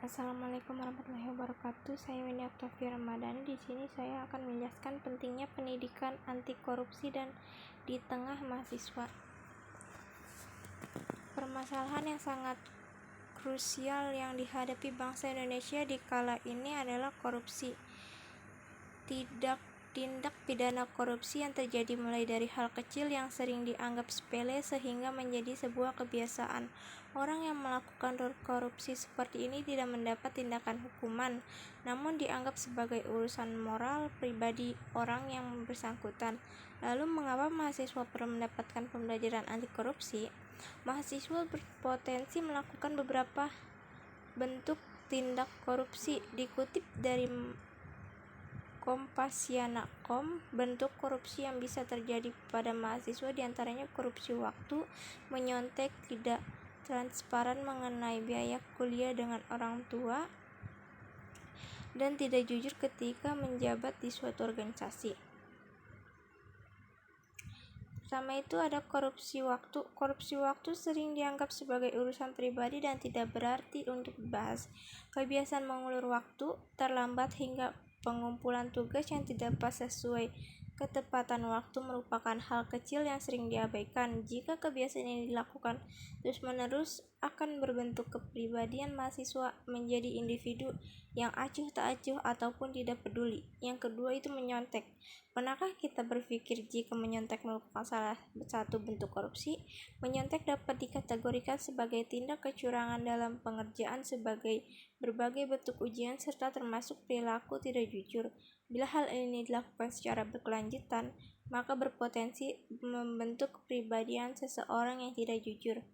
Assalamualaikum warahmatullahi wabarakatuh. Saya Winnie Octavia Ramadhani. Di sini saya akan menjelaskan pentingnya pendidikan anti korupsi dan di tengah mahasiswa. Permasalahan yang sangat krusial yang dihadapi bangsa Indonesia di kala ini adalah korupsi. Tindak pidana korupsi yang terjadi mulai dari hal kecil yang sering dianggap sepele sehingga menjadi sebuah kebiasaan. Orang yang melakukan korupsi seperti ini tidak mendapat tindakan hukuman, namun dianggap sebagai urusan moral pribadi orang yang bersangkutan. Lalu mengapa mahasiswa perlu mendapatkan pembelajaran anti korupsi? Mahasiswa berpotensi melakukan beberapa bentuk tindak korupsi. Dikutip dari Kompasiana.com, bentuk korupsi yang bisa terjadi pada mahasiswa diantaranya korupsi waktu, menyontek, tidak transparan mengenai biaya kuliah dengan orang tua, dan tidak jujur ketika menjabat di suatu organisasi. Pertama itu ada korupsi waktu. Korupsi waktu sering dianggap sebagai urusan pribadi dan tidak berarti untuk dibahas. Kebiasaan mengulur waktu, terlambat hingga pengumpulan tugas yang tidak pas sesuai ketepatan waktu merupakan hal kecil yang sering diabaikan. Jika kebiasaan ini dilakukan terus-menerus, akan berbentuk kepribadian mahasiswa menjadi individu yang acuh tak acuh ataupun tidak peduli. Yang kedua itu menyontek. Pernahkah kita berpikir jika menyontek merupakan salah satu bentuk korupsi? Menyontek dapat dikategorikan sebagai tindak kecurangan dalam pengerjaan sebagai berbagai bentuk ujian serta termasuk perilaku tidak jujur. Bila hal ini dilakukan secara berkelanjutan, maka berpotensi membentuk kepribadian seseorang yang tidak jujur.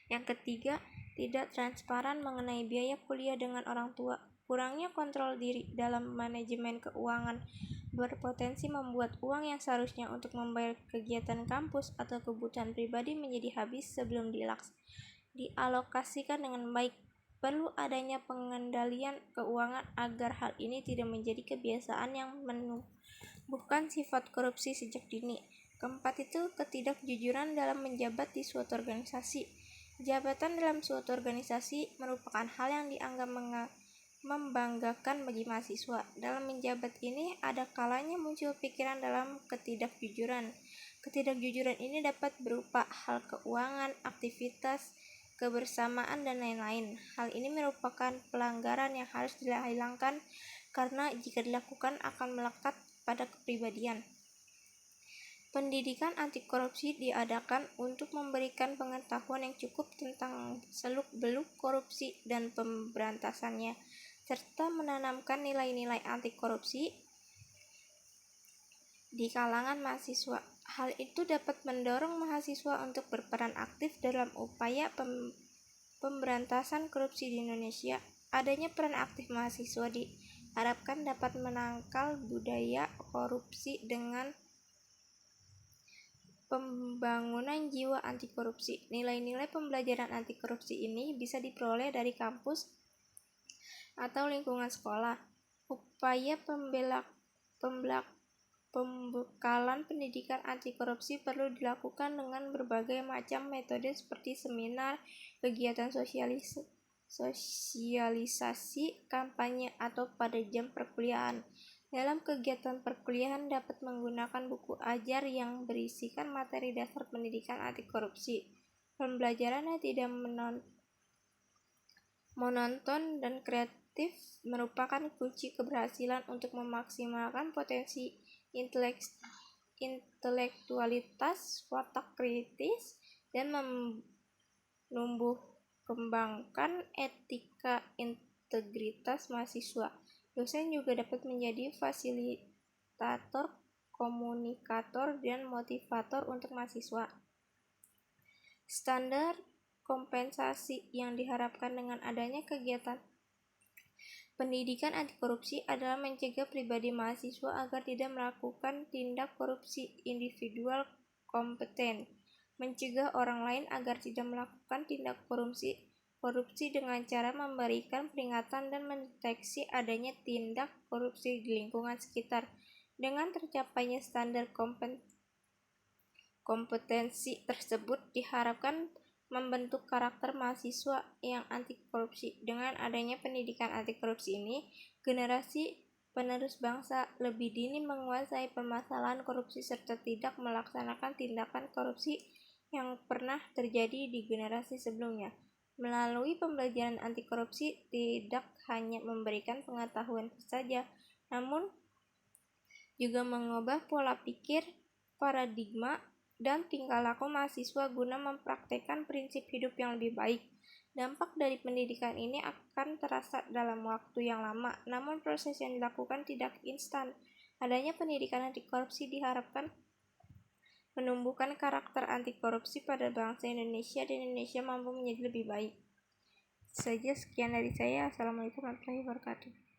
Yang ketiga, tidak transparan mengenai biaya kuliah dengan orang tua. Kurangnya kontrol diri dalam manajemen keuangan berpotensi membuat uang yang seharusnya untuk membayar kegiatan kampus atau kebutuhan pribadi menjadi habis sebelum dialokasikan dengan baik. Perlu adanya pengendalian keuangan agar hal ini tidak menjadi kebiasaan yang menumbuhkan sifat korupsi sejak dini. Keempat itu ketidakjujuran dalam menjabat di suatu organisasi. Jabatan dalam suatu organisasi merupakan hal yang dianggap membanggakan bagi mahasiswa. Dalam menjabat ini ada kalanya muncul pikiran dalam ketidakjujuran. Ketidakjujuran ini dapat berupa hal keuangan, aktivitas kebersamaan, dan lain-lain. Hal ini merupakan pelanggaran yang harus dihilangkan karena jika dilakukan akan melekat pada kepribadian. Pendidikan anti korupsi diadakan untuk memberikan pengetahuan yang cukup tentang seluk-beluk korupsi dan pemberantasannya, serta menanamkan nilai-nilai anti korupsi di kalangan mahasiswa. Hal itu dapat mendorong mahasiswa untuk berperan aktif dalam upaya pemberantasan korupsi di Indonesia. Adanya peran aktif mahasiswa diharapkan dapat menangkal budaya korupsi dengan pembangunan jiwa anti korupsi. Nilai-nilai pembelajaran anti korupsi ini bisa diperoleh dari kampus atau lingkungan sekolah. Upaya pembekalan pendidikan anti korupsi perlu dilakukan dengan berbagai macam metode seperti seminar, kegiatan sosialisasi, kampanye, atau pada jam perkuliahan. Dalam kegiatan perkuliahan dapat menggunakan buku ajar yang berisikan materi dasar pendidikan anti korupsi. Pembelajaran yang tidak monoton dan kreatif merupakan kunci keberhasilan untuk memaksimalkan potensi intelektualitas, watak kritis, dan menumbuh kembangkan etika integritas mahasiswa. Dosen juga dapat menjadi fasilitator, komunikator, dan motivator untuk mahasiswa. Standar kompensasi yang diharapkan dengan adanya kegiatan pendidikan anti korupsi adalah mencegah pribadi mahasiswa agar tidak melakukan tindak korupsi individual kompeten, mencegah orang lain agar tidak melakukan tindak korupsi dengan cara memberikan peringatan dan mendeteksi adanya tindak korupsi di lingkungan sekitar. Dengan tercapainya standar kompetensi tersebut, diharapkan membentuk karakter mahasiswa yang anti korupsi. Dengan adanya pendidikan anti korupsi ini, generasi penerus bangsa lebih dini menguasai permasalahan korupsi serta tidak melaksanakan tindakan korupsi yang pernah terjadi di generasi sebelumnya. Melalui pembelajaran anti korupsi tidak hanya memberikan pengetahuan saja, namun juga mengubah pola pikir, paradigma, dan tingkah laku mahasiswa guna mempraktekkan prinsip hidup yang lebih baik. Dampak dari pendidikan ini akan terasa dalam waktu yang lama, namun proses yang dilakukan tidak instan. Adanya pendidikan anti korupsi diharapkan menumbuhkan karakter anti korupsi pada bangsa Indonesia dan Indonesia mampu menjadi lebih baik. Sekian dari saya. Assalamualaikum warahmatullahi wabarakatuh.